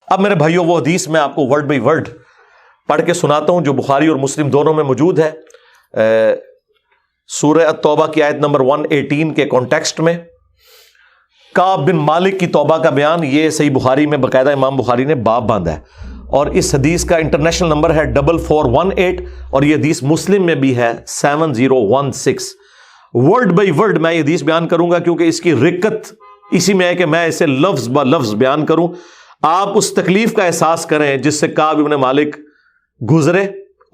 اب میرے بھائیوں وہ حدیث میں آپ کو ورڈ بائی ورڈ پڑھ کے سناتا ہوں جو بخاری اور مسلم دونوں میں موجود ہے، سورہ التوبہ کی آیت نمبر 118 کے کانٹیکسٹ میں کعب بن مالک کی توبہ کا بیان، یہ صحیح بخاری میں باقاعدہ امام بخاری نے باب باندھا ہے، اور اس حدیث کا انٹرنیشنل نمبر ہے 4418، اور یہ حدیث مسلم میں بھی ہے 7016۔ ورڈ بائی ورڈ میں یہ حدیث بیان کروں گا کیونکہ اس کی رکت اسی میں ہے کہ میں اسے لفظ با لفظ بیان کروں، آپ اس تکلیف کا احساس کریں جس سے کعب بن مالک گزرے،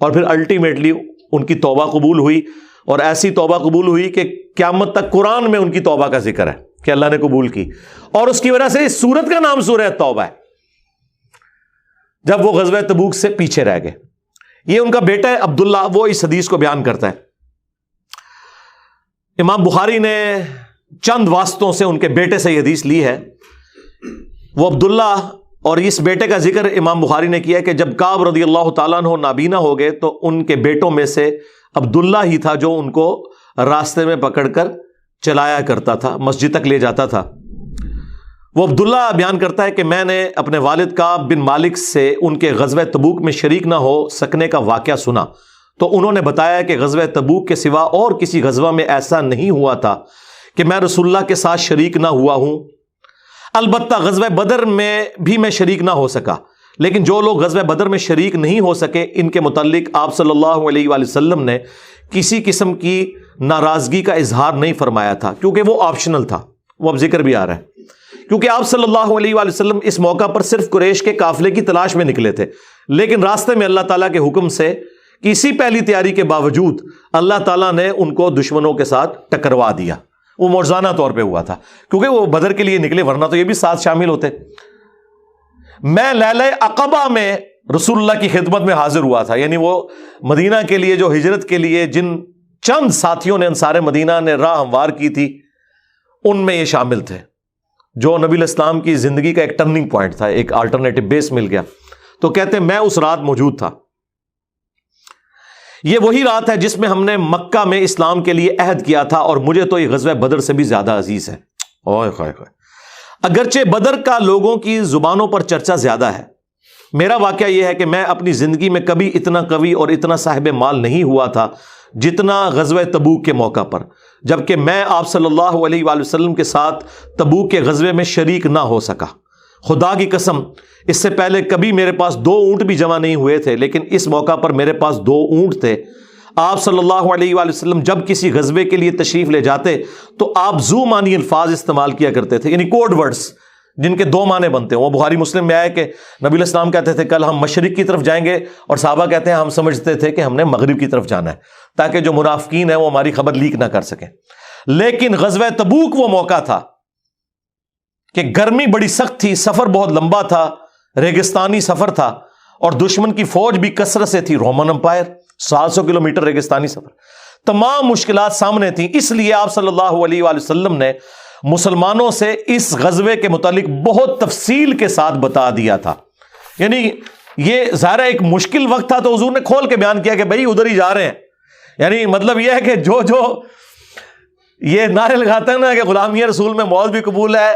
اور پھر الٹیمیٹلی ان کی توبہ قبول ہوئی، اور ایسی توبہ قبول ہوئی کہ قیامت تک قرآن میں ان کی توبہ کا ذکر ہے کہ اللہ نے قبول کی، اور اس کی وجہ سے اس سورت کا نام سورہ توبہ ہے، جب وہ غزوہ تبوک سے پیچھے رہ گئے۔ یہ ان کا بیٹا ہے عبداللہ، وہ اس حدیث کو بیان کرتا ہے۔ امام بخاری نے چند واسطوں سے ان کے بیٹے سے یہ حدیث لی ہے، وہ عبداللہ، اور اس بیٹے کا ذکر امام بخاری نے کیا کہ جب کعب رضی اللہ تعالیٰ عنہ نابینا ہو گئے تو ان کے بیٹوں میں سے عبداللہ ہی تھا جو ان کو راستے میں پکڑ کر چلایا کرتا تھا، مسجد تک لے جاتا تھا۔ وہ عبداللہ بیان کرتا ہے کہ میں نے اپنے والد کعب بن مالک سے ان کے غزوہ تبوک میں شریک نہ ہو سکنے کا واقعہ سنا، تو انہوں نے بتایا کہ غزوہ تبوک کے سوا اور کسی غزوہ میں ایسا نہیں ہوا تھا کہ میں رسول اللہ کے ساتھ شریک نہ ہوا ہوں، البتہ غزوہ بدر میں بھی میں شریک نہ ہو سکا، لیکن جو لوگ غزوہ بدر میں شریک نہیں ہو سکے ان کے متعلق آپ صلی اللہ علیہ وآلہ وسلم نے کسی قسم کی ناراضگی کا اظہار نہیں فرمایا تھا، کیونکہ وہ آپشنل تھا، وہ اب ذکر بھی آ رہا ہے، کیونکہ آپ صلی اللہ علیہ وآلہ وسلم اس موقع پر صرف قریش کے قافلے کی تلاش میں نکلے تھے، لیکن راستے میں اللہ تعالیٰ کے حکم سے کسی پہلی تیاری کے باوجود اللہ تعالیٰ نے ان کو دشمنوں کے ساتھ ٹکروا دیا۔ وہ موجزانہ طور پہ ہوا تھا کیونکہ وہ بدر کے لیے نکلے، ورنہ تو یہ بھی ساتھ شامل ہوتے۔ میں لیلہ عقبہ میں رسول اللہ کی خدمت میں حاضر ہوا تھا، یعنی وہ مدینہ کے لیے جو ہجرت کے لیے جن چند ساتھیوں نے انصار مدینہ نے راہ ہموار کی تھی ان میں یہ شامل تھے، جو نبی الاسلام کی زندگی کا ایک ٹرننگ پوائنٹ تھا، ایک الٹرنیٹو بیس مل گیا۔ تو کہتے ہیں میں اس رات موجود تھا، یہ وہی رات ہے جس میں ہم نے مکہ میں اسلام کے لیے عہد کیا تھا، اور مجھے تو یہ غزوہ بدر سے بھی زیادہ عزیز ہے۔ اوئے خائے خائے، اگرچہ بدر کا لوگوں کی زبانوں پر چرچا زیادہ ہے، میرا واقعہ یہ ہے کہ میں اپنی زندگی میں کبھی اتنا قوی اور اتنا صاحب مال نہیں ہوا تھا جتنا غزوہ تبوک کے موقع پر، جبکہ میں آپ صلی اللہ علیہ وآلہ وسلم کے ساتھ تبوک کے غزوے میں شریک نہ ہو سکا۔ خدا کی قسم اس سے پہلے کبھی میرے پاس 2 اونٹ بھی جمع نہیں ہوئے تھے، لیکن اس موقع پر میرے پاس 2 اونٹ تھے۔ آپ صلی اللہ علیہ وآلہ وسلم جب کسی غزوے کے لیے تشریف لے جاتے تو آپ ذو معنی الفاظ استعمال کیا کرتے تھے، یعنی کوڈ ورڈز جن کے 2 معنی بنتے ہیں۔ وہ بخاری مسلم میں آیا کہ نبی الاسلام کہتے تھے کل ہم مشرق کی طرف جائیں گے، اور صحابہ کہتے ہیں ہم سمجھتے تھے کہ ہم نے مغرب کی طرف جانا ہے تاکہ جو منافقین ہیں وہ ہماری خبر لیک نہ کر سکیں۔ لیکن غزوہ تبوک وہ موقع تھا کہ گرمی بڑی سخت تھی، سفر بہت لمبا تھا، ریگستانی سفر تھا، اور دشمن کی فوج بھی کثرت سے تھی، رومن امپائر، 700 کلومیٹر ریگستانی سفر، تمام مشکلات سامنے تھیں۔ اس لیے آپ صلی اللہ علیہ وآلہ وسلم نے مسلمانوں سے اس غزوے کے متعلق بہت تفصیل کے ساتھ بتا دیا تھا، یعنی یہ ظاہر ایک مشکل وقت تھا تو حضور نے کھول کے بیان کیا کہ بھائی ادھر ہی جا رہے ہیں، یعنی مطلب یہ ہے کہ جو یہ نعرے لگاتے ہیں نا کہ غلامی رسول میں موت بھی قبول ہے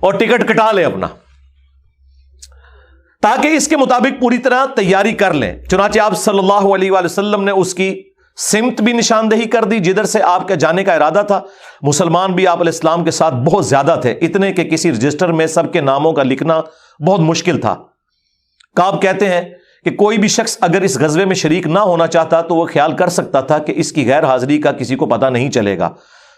اور ٹکٹ کٹا لے اپنا، تاکہ اس کے مطابق پوری طرح تیاری کر لیں۔ چنانچہ آپ صلی اللہ علیہ وآلہ وسلم نے اس کی سمت بھی نشاندہی کر دی جدھر سے آپ کے جانے کا ارادہ تھا۔ مسلمان بھی آپ علیہ السلام کے ساتھ بہت زیادہ تھے، اتنے کہ کسی رجسٹر میں سب کے ناموں کا لکھنا بہت مشکل تھا۔ کعب کہتے ہیں کہ کوئی بھی شخص اگر اس غزوے میں شریک نہ ہونا چاہتا تو وہ خیال کر سکتا تھا کہ اس کی غیر حاضری کا کسی کو پتہ نہیں چلے گا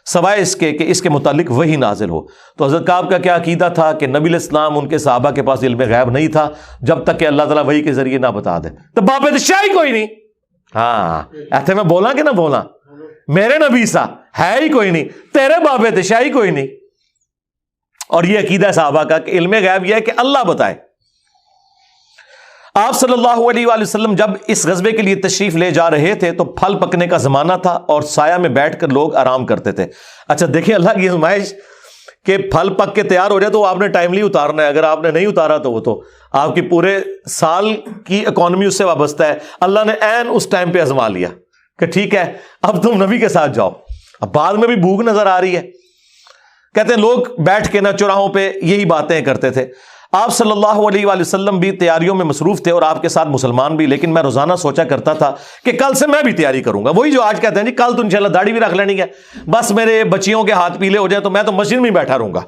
سوائے اس کے کہ اس کے متعلق وحی نازل ہو۔ تو حضرت کعب کا کیا عقیدہ تھا کہ نبی علیہ السلام ان کے صحابہ کے پاس علم غیب نہیں تھا جب تک کہ اللہ تعالیٰ وحی کے ذریعے نہ بتا دے۔ تو باب شاہی کوئی نہیں، ہاں ایسے میں بولا کہ نہ بولا، میرے نبی سا ہے ہی کوئی نہیں، تیرے باب شاہی کوئی نہیں۔ اور یہ عقیدہ صحابہ کا کہ علم غیب یہ ہے کہ اللہ بتائے۔ آپ صلی اللہ علیہ وآلہ وسلم جب اس غزوے کے لیے تشریف لے جا رہے تھے تو پھل پکنے کا زمانہ تھا اور سایہ میں بیٹھ کر لوگ آرام کرتے تھے۔ اچھا دیکھیں اللہ کی آزمائش کہ پھل پک کے تیار ہو جائے تو آپ نے ٹائملی اتارنا ہے، اگر آپ نے نہیں اتارا تو وہ تو آپ کی پورے سال کی اکانومی اس سے وابستہ ہے۔ اللہ نے عین اس ٹائم پہ آزما لیا کہ ٹھیک ہے اب تم نبی کے ساتھ جاؤ۔ اب بعد میں بھی بھوک نظر آ رہی ہے، کہتے ہیں لوگ بیٹھ کے نہ چوراہوں پہ یہی باتیں کرتے تھے۔ آپ صلی اللہ علیہ وآلہ وسلم بھی تیاریوں میں مصروف تھے اور آپ کے ساتھ مسلمان بھی، لیکن میں روزانہ سوچا کرتا تھا کہ کل سے میں بھی تیاری کروں گا. وہی جو آج کہتے ہیں جی کل تو انشاءاللہ داڑھی بھی رکھ لینی ہے، بس میرے بچیوں کے ہاتھ پیلے ہو جائیں تو میں تو مسجد میں بیٹھا رہوں گا.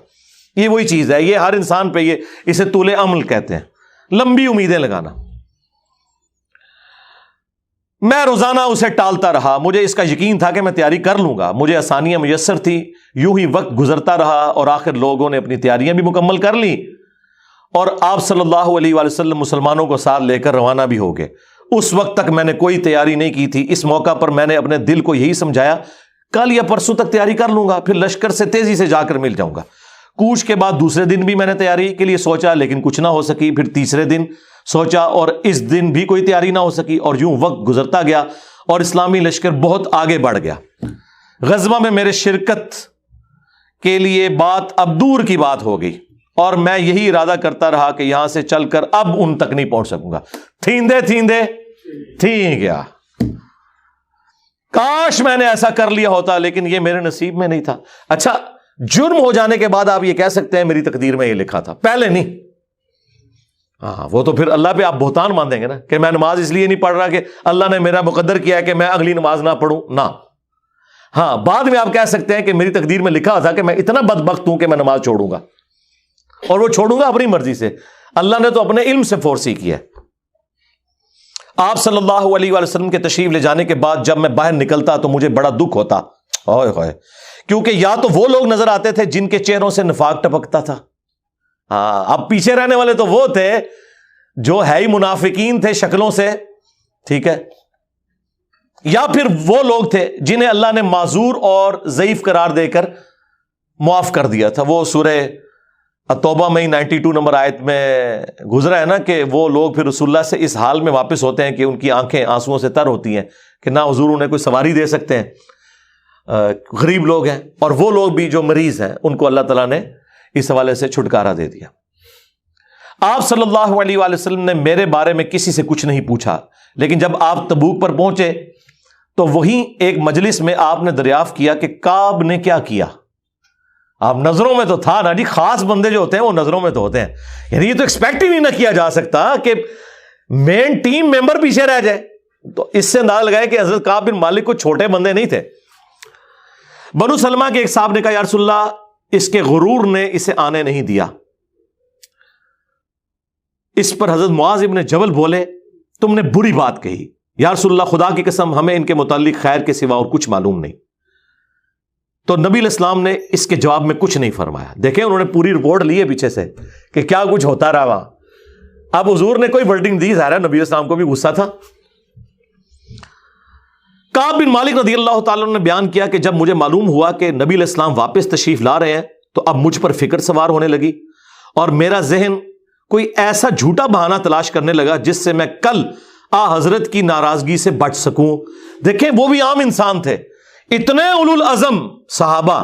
یہ وہی چیز ہے، یہ ہر انسان پہ اسے طول عمل کہتے ہیں، لمبی امیدیں لگانا. میں روزانہ اسے ٹالتا رہا. مجھے اس کا یقین تھا کہ میں تیاری کر لوں گا، مجھے آسانیاں میسر تھی. یوں ہی وقت گزرتا رہا اور آخر لوگوں نے اپنی تیاریاں بھی مکمل کر لیں اور آپ صلی اللہ علیہ وآلہ وسلم مسلمانوں کو ساتھ لے کر روانہ بھی ہو گئے. اس وقت تک میں نے کوئی تیاری نہیں کی تھی. اس موقع پر میں نے اپنے دل کو یہی سمجھایا کل یا پرسوں تک تیاری کر لوں گا، پھر لشکر سے تیزی سے جا کر مل جاؤں گا. کوچ کے بعد دوسرے دن بھی میں نے تیاری کے لیے سوچا، لیکن کچھ نہ ہو سکی. پھر تیسرے دن سوچا اور اس دن بھی کوئی تیاری نہ ہو سکی. اور یوں وقت گزرتا گیا اور اسلامی لشکر بہت آگے بڑھ گیا. غزوہ میں میرے شرکت کے لیے بات اب دور کی بات ہو گئی اور میں یہی ارادہ کرتا رہا کہ یہاں سے چل کر اب ان تک نہیں پہنچ سکوں گا. تھیندے تھی گیا. کاش میں نے ایسا کر لیا ہوتا، لیکن یہ میرے نصیب میں نہیں تھا. اچھا، جرم ہو جانے کے بعد آپ یہ کہہ سکتے ہیں میری تقدیر میں یہ لکھا تھا، پہلے نہیں. ہاں، وہ تو پھر اللہ پہ آپ بہتان مان دیں گے نا کہ میں نماز اس لیے نہیں پڑھ رہا کہ اللہ نے میرا مقدر کیا ہے کہ میں اگلی نماز نہ پڑھوں. نہ، ہاں بعد میں آپ کہہ سکتے ہیں کہ میری تقدیر میں لکھا تھا کہ میں اتنا بدبخت ہوں کہ میں نماز چھوڑوں گا، اور وہ چھوڑوں گا اپنی مرضی سے. اللہ نے تو اپنے علم سے فورس ہی کیا. آپ صلی اللہ علیہ وآلہ وسلم کے تشریف لے جانے کے بعد جب میں باہر نکلتا تو مجھے بڑا دکھ ہوتا، کیونکہ یا تو وہ لوگ نظر آتے تھے جن کے چہروں سے نفاق ٹپکتا تھا. ہاں، اب پیچھے رہنے والے تو وہ تھے جو ہے ہی منافقین تھے شکلوں سے، ٹھیک ہے، یا پھر وہ لوگ تھے جنہیں اللہ نے معذور اور ضعیف قرار دے کر معاف کر دیا تھا. وہ سورہ توبہ میں 92 نمبر آیت میں گزرا ہے نا کہ وہ لوگ پھر رسول اللہ سے اس حال میں واپس ہوتے ہیں کہ ان کی آنکھیں آنسوؤں سے تر ہوتی ہیں کہ نہ حضور انہیں کوئی سواری دے سکتے ہیں، غریب لوگ ہیں. اور وہ لوگ بھی جو مریض ہیں ان کو اللہ تعالیٰ نے اس حوالے سے چھٹکارا دے دیا. آپ صلی اللہ علیہ وآلہ وسلم نے میرے بارے میں کسی سے کچھ نہیں پوچھا، لیکن جب آپ تبوک پر پہنچے تو وہیں ایک مجلس میں آپ نے دریافت کیا کہ کعب نے کیا کیا. آپ نظروں میں تو تھا نا جی، خاص بندے جو ہوتے ہیں وہ نظروں میں تو ہوتے ہیں. یعنی یہ تو ایکسپیکٹ ہی نہیں نہ کیا جا سکتا کہ مین ٹیم ممبر پیچھے رہ جائے. تو اس سے اندازہ لگائے کہ حضرت کعب بن مالک کو چھوٹے بندے نہیں تھے. بنو سلمہ کے ایک صاحب نے کہا یا رسول اللہ اس کے غرور نے اسے آنے نہیں دیا. اس پر حضرت معاذ ابن جبل بولے تم نے بری بات کہی. یا رسول اللہ خدا کی قسم ہمیں ان کے متعلق خیر کے سوا اور کچھ معلوم نہیں. تو نبی علیہ السلام نے اس کے جواب میں کچھ نہیں فرمایا. دیکھیں انہوں نے پوری رپورٹ لی ہے پیچھے سے کہ کیا کچھ ہوتا رہا وہاں. اب حضور نے کوئی ورڈنگ دی، ظاہر ہے نبی علیہ السلام کو بھی غصہ تھا. کعب بن مالک رضی اللہ تعالیٰ نے بیان کیا کہ جب مجھے معلوم ہوا کہ نبی علیہ السلام واپس تشریف لا رہے ہیں تو اب مجھ پر فکر سوار ہونے لگی اور میرا ذہن کوئی ایسا جھوٹا بہانہ تلاش کرنے لگا جس سے میں کل حضرت کی ناراضگی سے بچ سکوں. دیکھیں وہ بھی عام انسان تھے، اتنے اولو العزم صحابہ،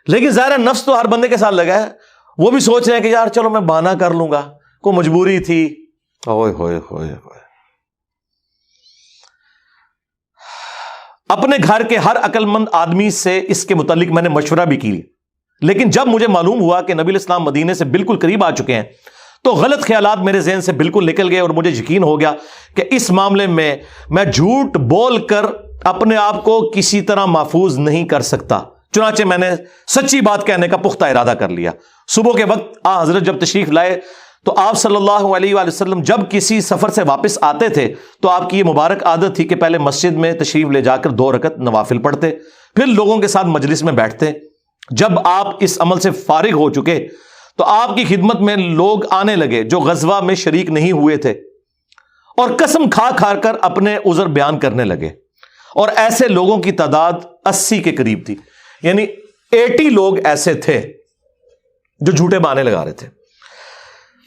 لیکن ظاہر نفس تو ہر بندے کے ساتھ لگا ہے. وہ بھی سوچ رہے ہیں کہ یار چلو میں بہانہ کر لوں گا، کوئی مجبوری تھی. ہوئے ہوئے ہوئے ہوئے. اپنے گھر کے ہر عقل مند آدمی سے اس کے متعلق میں نے مشورہ بھی کی، لیکن جب مجھے معلوم ہوا کہ نبی علیہ السلام مدینے سے بالکل قریب آ چکے ہیں تو غلط خیالات میرے ذہن سے بالکل نکل گئے اور مجھے یقین ہو گیا کہ اس معاملے میں جھوٹ بول کر اپنے آپ کو کسی طرح محفوظ نہیں کر سکتا. چنانچہ میں نے سچی بات کہنے کا پختہ ارادہ کر لیا. صبح کے وقت حضرت جب تشریف لائے تو آپ صلی اللہ علیہ وآلہ وسلم جب کسی سفر سے واپس آتے تھے تو آپ کی یہ مبارک عادت تھی کہ پہلے مسجد میں تشریف لے جا کر 2 رکعت نوافل پڑھتے، پھر لوگوں کے ساتھ مجلس میں بیٹھتے. جب آپ اس عمل سے فارغ ہو چکے تو آپ کی خدمت میں لوگ آنے لگے جو غزوہ میں شریک نہیں ہوئے تھے اور قسم کھا کھا کر اپنے عذر بیان کرنے لگے. اور ایسے لوگوں کی تعداد 80 کے قریب تھی، یعنی 80 لوگ ایسے تھے جو جھوٹے بہانے لگا رہے تھے.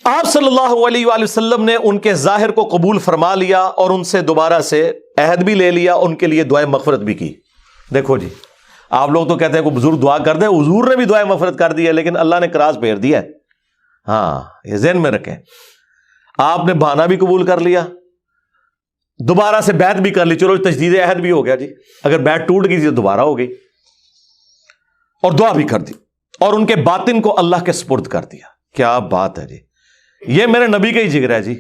آپ صلی اللہ علیہ وآلہ وسلم نے ان کے ظاہر کو قبول فرما لیا اور ان سے دوبارہ سے عہد بھی لے لیا، ان کے لیے دعائے مغفرت بھی کی. دیکھو جی، آپ لوگ تو کہتے ہیں کوئی بزرگ دعا کر دے، حضور نے بھی دعائے مغفرت کر دی ہے، لیکن اللہ نے کراس پھیر دیا ہے. ہاں یہ ذہن میں رکھیں. آپ نے بہانہ بھی قبول کر لیا، دوبارہ سے بیعت بھی کر لی، چلو تجدید عہد بھی ہو گیا جی. اگر بیعت ٹوٹ گئی تھی تو دوبارہ ہو گئی، اور دعا بھی کر دی اور ان کے باطن کو اللہ کے سپرد کر دیا. کیا بات ہے جی. یہ میرے نبی کا ہی جگر ہے جی،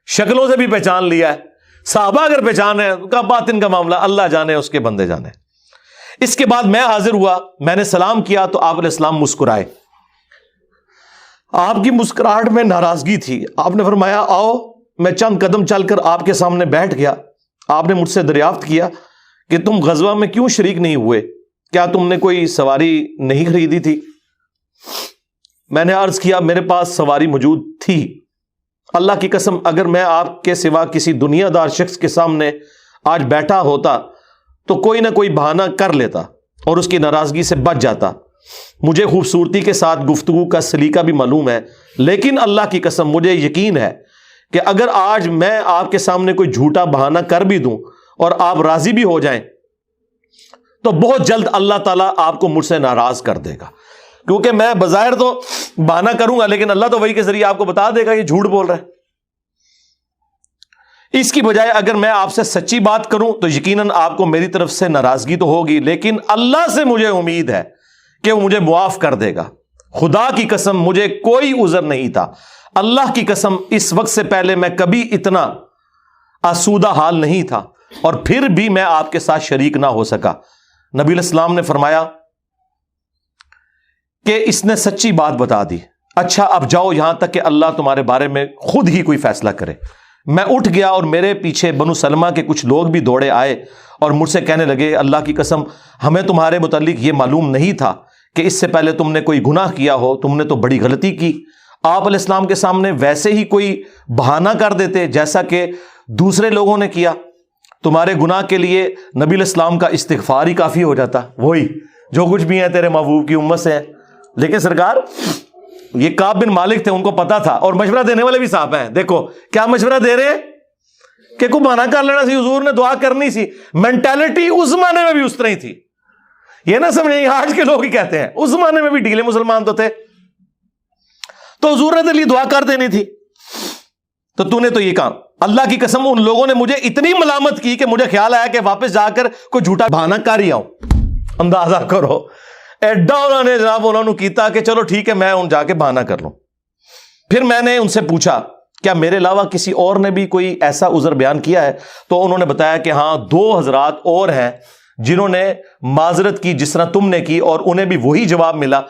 شکلوں سے بھی پہچان لیا ہے، صحابہ اگر پہچان ہے کا باطن کا معاملہ اللہ جانے، اس کے بندے جانے۔ اس کے بعد میں حاضر ہوا، میں نے سلام کیا تو آپ علیہ السلام مسکرائے، آپ کی مسکراہٹ میں ناراضگی تھی۔ آپ نے فرمایا آؤ، میں چند قدم چل کر آپ کے سامنے بیٹھ گیا۔ آپ نے مجھ سے دریافت کیا کہ تم غزوہ میں کیوں شریک نہیں ہوئے، کیا تم نے کوئی سواری نہیں خریدی تھی؟ میں نے عرض کیا میرے پاس سواری موجود تھی، اللہ کی قسم اگر میں آپ کے سوا کسی دنیا دار شخص کے سامنے آج بیٹھا ہوتا تو کوئی نہ کوئی بہانہ کر لیتا اور اس کی ناراضگی سے بچ جاتا۔ مجھے خوبصورتی کے ساتھ گفتگو کا سلیقہ بھی معلوم ہے، لیکن اللہ کی قسم مجھے یقین ہے کہ اگر آج میں آپ کے سامنے کوئی جھوٹا بہانہ کر بھی دوں اور آپ راضی بھی ہو جائیں تو بہت جلد اللہ تعالیٰ آپ کو مجھ سے ناراض کر دے گا، کیونکہ میں بظاہر تو بہانہ کروں گا لیکن اللہ تو وہی کے ذریعے آپ کو بتا دے گا یہ جھوٹ بول رہا ہے۔ اس کی بجائے اگر میں آپ سے سچی بات کروں تو یقیناً آپ کو میری طرف سے ناراضگی تو ہوگی، لیکن اللہ سے مجھے امید ہے کہ وہ مجھے معاف کر دے گا۔ خدا کی قسم مجھے کوئی عذر نہیں تھا، اللہ کی قسم اس وقت سے پہلے میں کبھی اتنا آسودہ حال نہیں تھا، اور پھر بھی میں آپ کے ساتھ شریک نہ ہو سکا۔ نبی علیہ السلام نے فرمایا کہ اس نے سچی بات بتا دی، اچھا اب جاؤ یہاں تک کہ اللہ تمہارے بارے میں خود ہی کوئی فیصلہ کرے۔ میں اٹھ گیا اور میرے پیچھے بنو سلمہ کے کچھ لوگ بھی دوڑے آئے اور مجھ سے کہنے لگے اللہ کی قسم ہمیں تمہارے متعلق یہ معلوم نہیں تھا کہ اس سے پہلے تم نے کوئی گناہ کیا ہو، تم نے تو بڑی غلطی کی۔ آپ علیہ السلام کے سامنے ویسے ہی کوئی بہانہ کر دیتے جیسا کہ دوسرے لوگوں نے کیا، تمہارے گناہ کے لیے نبی علیہ السلام کا استغفار ہی کافی ہو جاتا، وہی جو کچھ بھی ہیں تیرے محبوب کی امت سے ہیں۔ لیکن سرکار یہ کعب بن مالک تھے، ان کو پتا تھا، اور مشورہ دینے والے بھی صاحب ہیں، دیکھو کیا مشورہ دے رہے ہیں کہ کوئی بہانہ کر لینا سی، حضور نے دعا کرنی سی۔ مینٹالٹی اس زمانے میں بھی اس طرح ہی تھی، یہ نہ سمجھیں آج کے لوگ ہی کہتے ہیں، اس زمانے میں بھی ڈھیلے مسلمان تو تھے، تو حضور نے تیرے لیے دعا کر دینی تھی، تو تو نے تو یہ کام۔ اللہ کی قسم ان لوگوں نے مجھے اتنی ملامت کی کہ مجھے خیال آیا کہ واپس جا کر کوئی جھوٹا بہانہ کر ہی آؤں۔ اندازہ کرو ایڈا انہوں نے جناب انہوں نے کیتا کہ چلو ٹھیک ہے میں ان جا کے بہانہ کر لوں۔ پھر میں نے ان سے پوچھا کیا میرے علاوہ کسی اور نے بھی کوئی ایسا عذر بیان کیا ہے؟ تو انہوں نے بتایا کہ ہاں 2 حضرات اور ہیں جنہوں نے معذرت کی جس طرح تم نے کی، اور انہیں بھی وہی جواب ملا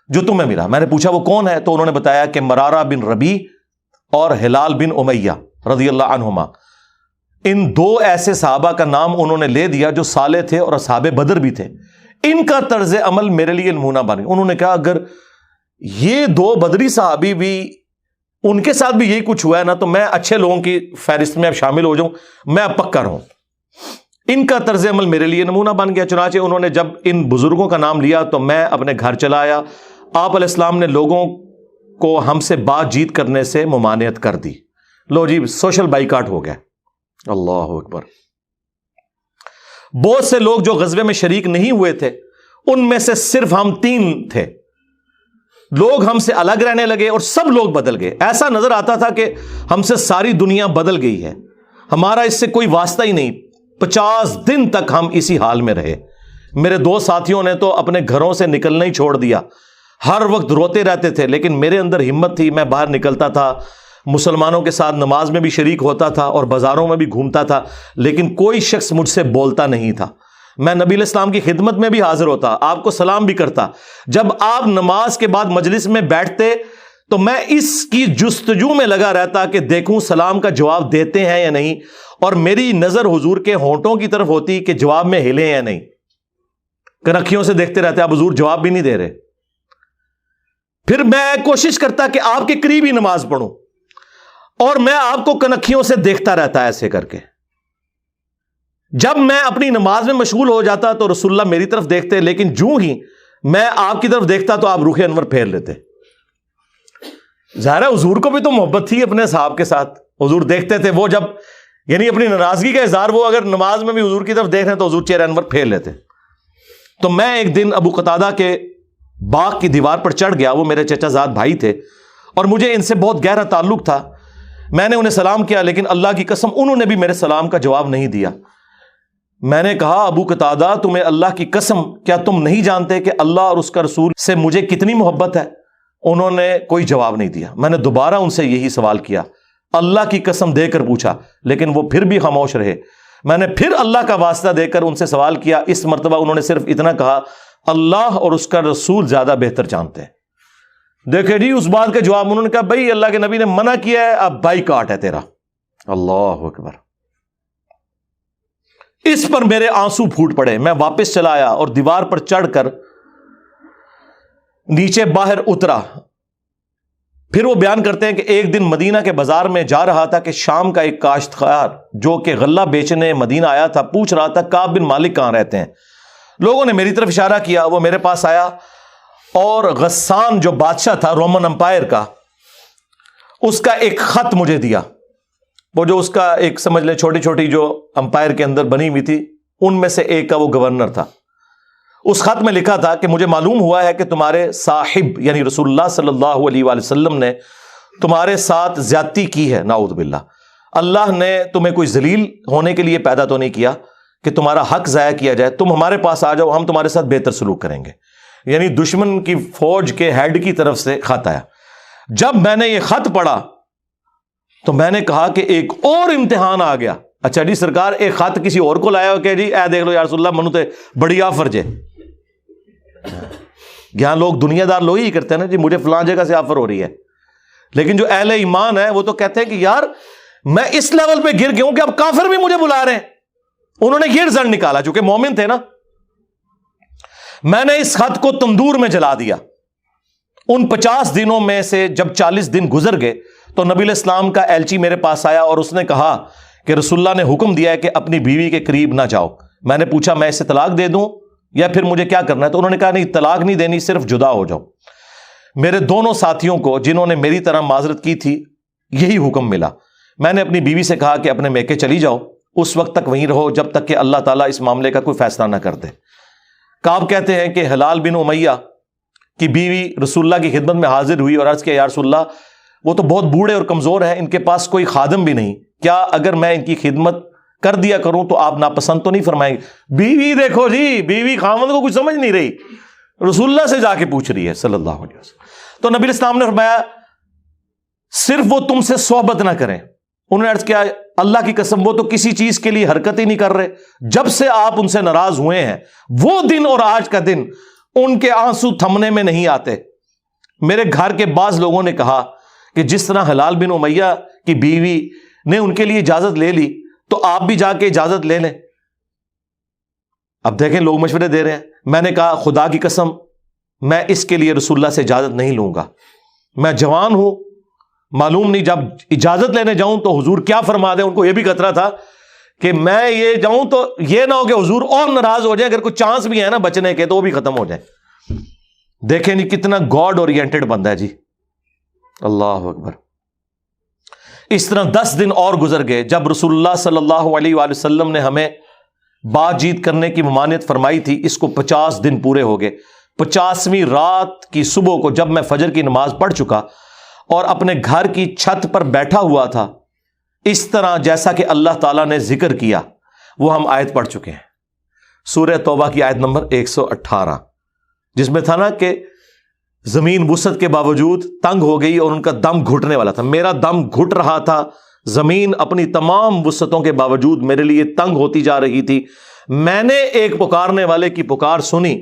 جو تمہیں ملا۔ میں نے پوچھا وہ کون ہے؟ تو انہوں نے بتایا کہ مرارہ بن ربیع اور ہلال بن امیہ رضی اللہ عنہما۔ ان 2 ایسے صحابہ کا نام انہوں نے لے دیا جو صالح تھے اور اصحاب بدر بھی تھے، ان کا طرز عمل میرے لیے نمونہ بن گیا۔ انہوں نے کہا اگر یہ 2 بدری صحابی بھی ان کے ساتھ بھی یہی کچھ ہوا ہے نا تو میں اچھے لوگوں کی فہرست میں اب شامل ہو جاؤں، میں اب پکا رہوں۔ ان کا طرز عمل میرے لیے نمونہ بن گیا۔ چنانچہ انہوں نے جب ان بزرگوں کا نام لیا تو میں اپنے گھر چلا آیا۔ آپ علیہ السلام نے لوگوں کو ہم سے بات چیت کرنے سے ممانعت کر دی۔ لو جی سوشل بائیکاٹ ہو گیا۔ اللہ اکبر۔ بہت سے لوگ جو غزوے میں شریک نہیں ہوئے تھے ان میں سے صرف ہم 3 تھے، لوگ ہم سے الگ رہنے لگے اور سب لوگ بدل گئے۔ ایسا نظر آتا تھا کہ ہم سے ساری دنیا بدل گئی ہے، ہمارا اس سے کوئی واسطہ ہی نہیں۔ 50 دن تک ہم اسی حال میں رہے۔ میرے 2 ساتھیوں نے تو اپنے گھروں سے نکلنا ہی چھوڑ دیا، ہر وقت روتے رہتے تھے، لیکن میرے اندر ہمت تھی، میں باہر نکلتا تھا، مسلمانوں کے ساتھ نماز میں بھی شریک ہوتا تھا اور بازاروں میں بھی گھومتا تھا، لیکن کوئی شخص مجھ سے بولتا نہیں تھا۔ میں نبی علیہ السلام کی خدمت میں بھی حاضر ہوتا، آپ کو سلام بھی کرتا۔ جب آپ نماز کے بعد مجلس میں بیٹھتے تو میں اس کی جستجو میں لگا رہتا کہ دیکھوں سلام کا جواب دیتے ہیں یا نہیں، اور میری نظر حضور کے ہونٹوں کی طرف ہوتی کہ جواب میں ہلے یا نہیں۔ کنکھیوں سے دیکھتے رہتے اب حضور جواب بھی نہیں دے رہے۔ پھر میں کوشش کرتا کہ آپ کے قریب ہی نماز پڑھوں، اور میں آپ کو کنکھیوں سے دیکھتا رہتا ایسے کر کے۔ جب میں اپنی نماز میں مشغول ہو جاتا تو رسول اللہ میری طرف دیکھتے، لیکن جو ہی میں آپ کی طرف دیکھتا تو آپ رخ انور پھیر لیتے۔ ظاہر ہے حضور کو بھی تو محبت تھی اپنے صحاب کے ساتھ، حضور دیکھتے تھے، وہ جب یعنی اپنی ناراضگی کا اظہار وہ اگر نماز میں بھی حضور کی طرف دیکھ رہے ہیں تو حضور چہرہ انور پھیر لیتے۔ تو میں ایک دن ابو قتادہ کے باغ کی دیوار پر چڑھ گیا، وہ میرے چچا زاد بھائی تھے اور مجھے ان سے بہت گہرا تعلق تھا۔ میں نے انہیں سلام کیا، لیکن اللہ کی قسم انہوں نے بھی میرے سلام کا جواب نہیں دیا۔ میں نے کہا ابو قتادہ تمہیں اللہ کی قسم کیا تم نہیں جانتے کہ اللہ اور اس کا رسول سے مجھے کتنی محبت ہے؟ انہوں نے کوئی جواب نہیں دیا. میں نے دوبارہ ان سے یہی سوال کیا, اللہ کی قسم دے کر پوچھا, لیکن وہ پھر بھی خاموش رہے. میں نے پھر اللہ کا واسطہ دے کر ان سے سوال کیا. اس مرتبہ انہوں نے صرف اتنا کہا, اللہ اور اس کا رسول زیادہ بہتر جانتے ہیں. دیکھیں جی اس بات کا جواب انہوں نے کہا, بھائی اللہ کے نبی نے منع کیا ہے, اب بائیکاٹ ہے تیرا. اللہ اکبر. اس پر میرے آنسو پھوٹ پڑے. میں واپس چلا آیا اور دیوار پر چڑھ کر نیچے باہر اترا. پھر وہ بیان کرتے ہیں کہ ایک دن مدینہ کے بازار میں جا رہا تھا کہ شام کا ایک کاشتکار جو کہ غلہ بیچنے مدینہ آیا تھا پوچھ رہا تھا کعب بن مالک کہاں رہتے ہیں. لوگوں نے میری طرف اشارہ کیا, وہ میرے پاس آیا اور غسان جو بادشاہ تھا رومن امپائر کا, اس کا ایک خط مجھے دیا. وہ جو اس کا ایک سمجھ لے چھوٹی چھوٹی جو امپائر کے اندر بنی ہوئی تھی ان میں سے ایک کا وہ گورنر تھا. اس خط میں لکھا تھا کہ مجھے معلوم ہوا ہے کہ تمہارے صاحب یعنی رسول اللہ صلی اللہ علیہ وآلہ وسلم نے تمہارے ساتھ زیادتی کی ہے, نعوذ باللہ. اللہ نے تمہیں کوئی ذلیل ہونے کے لیے پیدا تو نہیں کیا کہ تمہارا حق ضائع کیا جائے. تم ہمارے پاس آ جاؤ, ہم تمہارے ساتھ بہتر سلوک کریں گے. یعنی دشمن کی فوج کے ہیڈ کی طرف سے خط آیا. جب میں نے یہ خط پڑھا تو میں نے کہا کہ ایک اور امتحان آ گیا. اچھا جی سرکار, ایک خط کسی اور کو لایا ہو کہ جی اے دیکھ لو یا رسول اللہ منو تے بڑی آفر جے. یہاں لوگ دنیا دار لوگ ہی کرتے ہیں نا جی, مجھے فلاں جگہ سے آفر ہو رہی ہے. لیکن جو اہل ایمان ہے وہ تو کہتے ہیں کہ یار میں اس لیول پہ گر گیا ہوں کہ اب کافر بھی مجھے بلا رہے ہیں. انہوں نے یہ رزلٹ نکالا, چونکہ مومن تھے نا. میں نے اس خط کو تندور میں جلا دیا. ان 50 دنوں میں سے جب 40 دن گزر گئے تو نبی علیہ السلام کا ایلچی میرے پاس آیا اور اس نے کہا کہ رسول اللہ نے حکم دیا ہے کہ اپنی بیوی کے قریب نہ جاؤ. میں نے پوچھا میں اسے طلاق دے دوں یا پھر مجھے کیا کرنا ہے؟ تو انہوں نے کہا نہیں, طلاق نہیں دینی, صرف جدا ہو جاؤ. میرے دونوں ساتھیوں کو جنہوں نے میری طرح معذرت کی تھی یہی حکم ملا. میں نے اپنی بیوی سے کہا کہ اپنے میکے چلی جاؤ, اس وقت تک وہیں رہو جب تک کہ اللہ تعالیٰ اس معاملے کا کوئی فیصلہ نہ کر دے. کعب کہتے ہیں کہ ہلال بن امیہ کی بیوی رسول اللہ کی خدمت میں حاضر ہوئی اور عرض کیا یا رسول اللہ وہ تو بہت بوڑھے اور کمزور ہیں, ان کے پاس کوئی خادم بھی نہیں, کیا اگر میں ان کی خدمت کر دیا کروں تو آپ ناپسند تو نہیں فرمائیں گے؟ بیوی دیکھو جی, بیوی خاوند کو کچھ سمجھ نہیں رہی, رسول اللہ سے جا کے پوچھ رہی ہے صلی اللہ علیہ وسلم. تو نبی اسلام نے فرمایا صرف وہ تم سے صحبت نہ کریں. انہوں نے عرض کیا اللہ کی قسم وہ تو کسی چیز کے لیے حرکت ہی نہیں کر رہے. جب سے آپ ان سے ناراض ہوئے ہیں وہ دن اور آج کا دن ان کے آنسو تھمنے میں نہیں آتے. میرے گھر کے بعض لوگوں نے کہا کہ جس طرح ہلال بن امیہ کی بیوی نے ان کے لیے اجازت لے لی تو آپ بھی جا کے اجازت لے لیں. اب دیکھیں لوگ مشورے دے رہے ہیں. میں نے کہا خدا کی قسم میں اس کے لیے رسول اللہ سے اجازت نہیں لوں گا. میں جوان ہوں, معلوم نہیں جب اجازت لینے جاؤں تو حضور کیا فرما دیں. ان کو یہ بھی خطرہ تھا کہ میں یہ جاؤں تو یہ نہ ہو کہ حضور اور ناراض ہو جائیں, اگر کوئی چانس بھی ہے نا بچنے کے تو وہ بھی ختم ہو جائے. دیکھیں نہیں کتنا گاڈ اورینٹڈ بندہ ہے جی, اللہ اکبر. اس طرح 10 دن اور گزر گئے. جب رسول اللہ صلی اللہ علیہ وآلہ وسلم نے ہمیں بات چیت کرنے کی ممانعت فرمائی تھی, اس کو 50 دن پورے ہو گئے. 50ویں رات کی صبح کو جب میں فجر کی نماز پڑھ چکا اور اپنے گھر کی چھت پر بیٹھا ہوا تھا, اس طرح جیسا کہ اللہ تعالیٰ نے ذکر کیا وہ ہم آیت پڑھ چکے ہیں, سورہ توبہ کی آیت نمبر 118, جس میں تھا نا کہ زمین وسعت کے باوجود تنگ ہو گئی اور ان کا دم گھٹنے والا تھا. میرا دم گھٹ رہا تھا, زمین اپنی تمام وسعتوں کے باوجود میرے لیے تنگ ہوتی جا رہی تھی. میں نے ایک پکارنے والے کی پکار سنی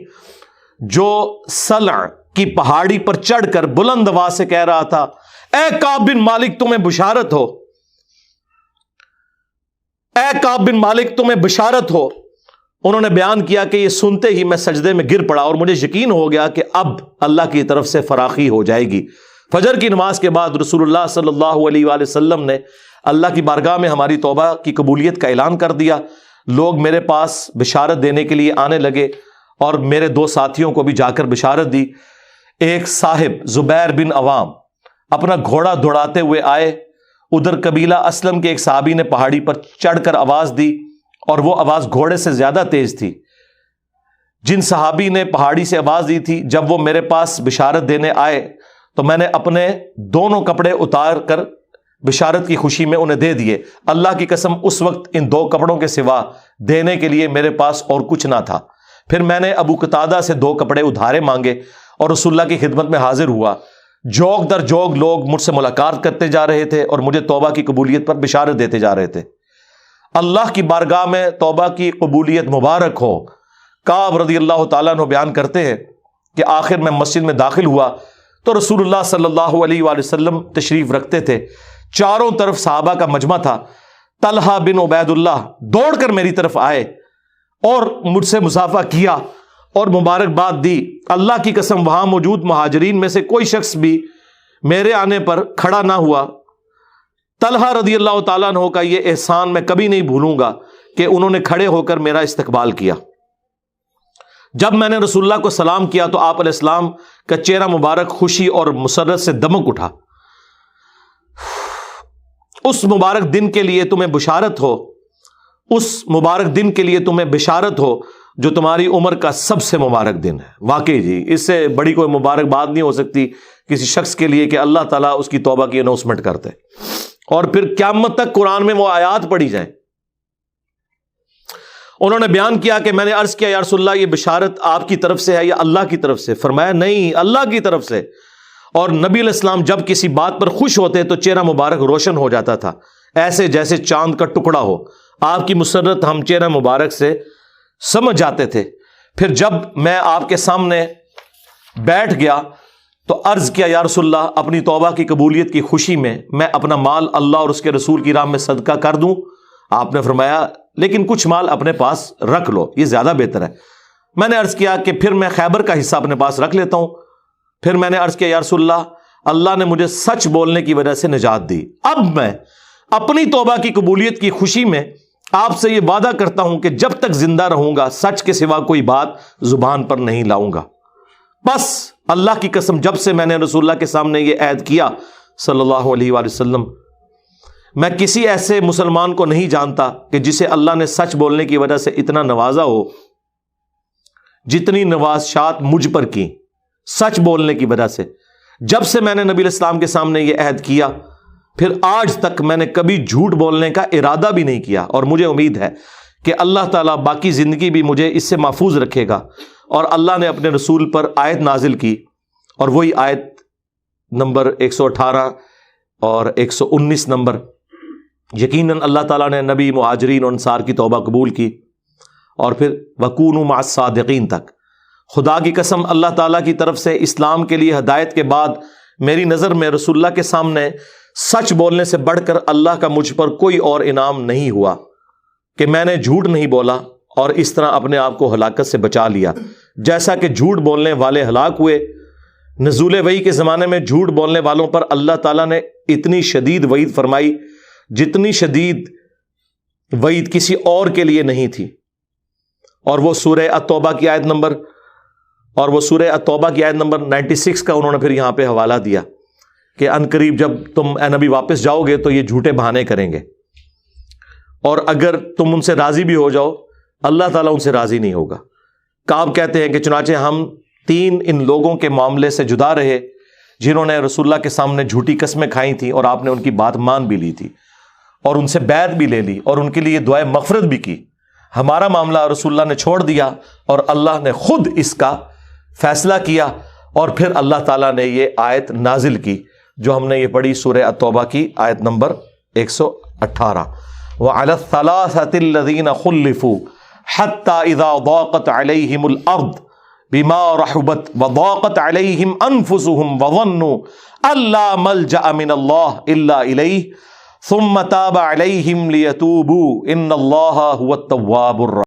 جو سلع کی پہاڑی پر چڑھ کر بلند آواز سے کہہ رہا تھا اے کعب بن مالک تمہیں بشارت ہو, اے کعب بن مالک تمہیں بشارت ہو. انہوں نے بیان کیا کہ یہ سنتے ہی میں سجدے میں گر پڑا اور مجھے یقین ہو گیا کہ اب اللہ کی طرف سے فراخی ہو جائے گی. فجر کی نماز کے بعد رسول اللہ صلی اللہ علیہ وآلہ وسلم نے اللہ کی بارگاہ میں ہماری توبہ کی قبولیت کا اعلان کر دیا. لوگ میرے پاس بشارت دینے کے لیے آنے لگے اور میرے 2 ساتھیوں کو بھی جا کر بشارت دی. ایک صاحب زبیر بن عوام اپنا گھوڑا دوڑاتے ہوئے آئے. ادھر قبیلہ اسلم کے ایک صحابی نے پہاڑی پر چڑھ کر آواز دی اور وہ آواز گھوڑے سے زیادہ تیز تھی. جن صحابی نے پہاڑی سے آواز دی تھی جب وہ میرے پاس بشارت دینے آئے تو میں نے اپنے دونوں کپڑے اتار کر بشارت کی خوشی میں انہیں دے دیے. اللہ کی قسم اس وقت ان 2 کپڑوں کے سوا دینے کے لیے میرے پاس اور کچھ نہ تھا. پھر میں نے ابو قتادہ سے 2 کپڑے ادھارے مانگے اور رسول اللہ کی خدمت میں حاضر ہوا. جوگ در جوگ لوگ مجھ سے ملاقات کرتے جا رہے تھے اور مجھے توبہ کی قبولیت پر بشارت دیتے جا رہے تھے۔ اللہ کی بارگاہ میں توبہ کی قبولیت مبارک ہو۔ کعب رضی اللہ تعالیٰ عنہ بیان کرتے ہیں کہ آخر میں مسجد میں داخل ہوا تو رسول اللہ صلی اللہ علیہ وآلہ وسلم تشریف رکھتے تھے، چاروں طرف صحابہ کا مجمع تھا۔ طلحہ بن عبید اللہ دوڑ کر میری طرف آئے اور مجھ سے مصافحہ کیا اور مبارکباد دی۔ اللہ کی قسم وہاں موجود مہاجرین میں سے کوئی شخص بھی میرے آنے پر کھڑا نہ ہوا۔ طلحہ رضی اللہ تعالیٰ عنہ کا یہ احسان میں کبھی نہیں بھولوں گا کہ انہوں نے کھڑے ہو کر میرا استقبال کیا۔ جب میں نے رسول اللہ کو سلام کیا تو آپ علیہ السلام کا چہرہ مبارک خوشی اور مسرت سے دمک اٹھا۔ اس مبارک دن کے لیے تمہیں بشارت ہو، اس مبارک دن کے لیے تمہیں بشارت ہو جو تمہاری عمر کا سب سے مبارک دن ہے۔ واقعی جی اس سے بڑی کوئی مبارک بات نہیں ہو سکتی کسی شخص کے لیے کہ اللہ تعالیٰ اس کی توبہ کی اناؤنسمنٹ کرتے اور پھر قیامت تک قرآن میں وہ آیات پڑھی جائیں۔ انہوں نے بیان کیا کہ میں نے عرض کیا یا رسول اللہ یہ بشارت آپ کی طرف سے ہے یا اللہ کی طرف سے؟ فرمایا نہیں، اللہ کی طرف سے۔ اور نبی علیہ السلام جب کسی بات پر خوش ہوتے تو چہرہ مبارک روشن ہو جاتا تھا، ایسے جیسے چاند کا ٹکڑا ہو۔ آپ کی مسرت ہم چہرہ مبارک سے سمجھ جاتے تھے۔ پھر جب میں آپ کے سامنے بیٹھ گیا تو عرض کیا یا رسول اللہ اپنی توبہ کی قبولیت کی خوشی میں اپنا مال اللہ اور اس کے رسول کی راہ میں صدقہ کر دوں؟ آپ نے فرمایا لیکن کچھ مال اپنے پاس رکھ لو، یہ زیادہ بہتر ہے۔ میں نے عرض کیا کہ پھر میں خیبر کا حصہ اپنے پاس رکھ لیتا ہوں۔ پھر میں نے عرض کیا یا رسول اللہ اللہ نے مجھے سچ بولنے کی وجہ سے نجات دی، اب میں اپنی توبہ کی قبولیت کی خوشی میں آپ سے یہ وعدہ کرتا ہوں کہ جب تک زندہ رہوں گا سچ کے سوا کوئی بات زبان پر نہیں لاؤں گا۔ بس اللہ کی قسم جب سے میں نے رسول اللہ کے سامنے یہ عہد کیا صلی اللہ علیہ وآلہ وسلم، میں کسی ایسے مسلمان کو نہیں جانتا کہ جسے اللہ نے سچ بولنے کی وجہ سے اتنا نوازا ہو جتنی نوازشات مجھ پر کی سچ بولنے کی وجہ سے۔ جب سے میں نے نبی علیہ السلام کے سامنے یہ عہد کیا پھر آج تک میں نے کبھی جھوٹ بولنے کا ارادہ بھی نہیں کیا، اور مجھے امید ہے کہ اللہ تعالیٰ باقی زندگی بھی مجھے اس سے محفوظ رکھے گا۔ اور اللہ نے اپنے رسول پر آیت نازل کی، اور وہی آیت نمبر 118 اور 119 نمبر، یقیناً اللہ تعالیٰ نے نبی مہاجرین اور انصار کی توبہ قبول کی، اور پھر وَكُونُوا مَعَ الصَّادِقِينَ تک۔ خدا کی قسم اللہ تعالیٰ کی طرف سے اسلام کے لیے ہدایت کے بعد میری نظر میں رسول اللہ کے سامنے سچ بولنے سے بڑھ کر اللہ کا مجھ پر کوئی اور انعام نہیں ہوا کہ میں نے جھوٹ نہیں بولا اور اس طرح اپنے آپ کو ہلاکت سے بچا لیا۔ جیسا کہ جھوٹ بولنے والے ہلاک ہوئے، نزول وحی کے زمانے میں جھوٹ بولنے والوں پر اللہ تعالیٰ نے اتنی شدید وعید فرمائی جتنی شدید وعید کسی اور کے لیے نہیں تھی۔ اور وہ سورہ التوبہ کی آیت نمبر 96 کا انہوں نے پھر یہاں پہ حوالہ دیا کہ ان قریب جب تم اے نبی واپس جاؤ گے تو یہ جھوٹے بہانے کریں گے، اور اگر تم ان سے راضی بھی ہو جاؤ اللہ تعالیٰ ان سے راضی نہیں ہوگا۔ کعب کہتے ہیں کہ چنانچہ ہم 3 ان لوگوں کے معاملے سے جدا رہے جنہوں نے رسول اللہ کے سامنے جھوٹی قسمیں کھائی تھیں اور آپ نے ان کی بات مان بھی لی تھی اور ان سے بیعت بھی لے لی اور ان کے لیے دعائے مغفرت بھی کی۔ ہمارا معاملہ رسول اللہ نے چھوڑ دیا اور اللہ نے خود اس کا فیصلہ کیا، اور پھر اللہ تعالیٰ نے یہ آیت نازل کی جو ہم نے یہ پڑھی سورہ التوبہ کی آیت نمبر 118، وَعَلَى الثَّلَاثَةِ الَّذِينَ خُلِّفُوا حَتَّى إِذَا ضَاقَتْ عَلَيْهِمُ الْأَرْضُ بِمَا رَحُبَتْ وَضَاقَتْ عَلَيْهِمْ أَنفُسُهُمْ وَظَنُّوا أَن لَّا مَلْجَأَ مِنَ اللَّهِ إِلَّا إِلَيْهِ ثُمَّ تَابَ عَلَيْهِمْ لِيَتُوبُوا إِنَّ اللَّهَ هُوَ التَّوَّابُ الرَّحِيمُ۔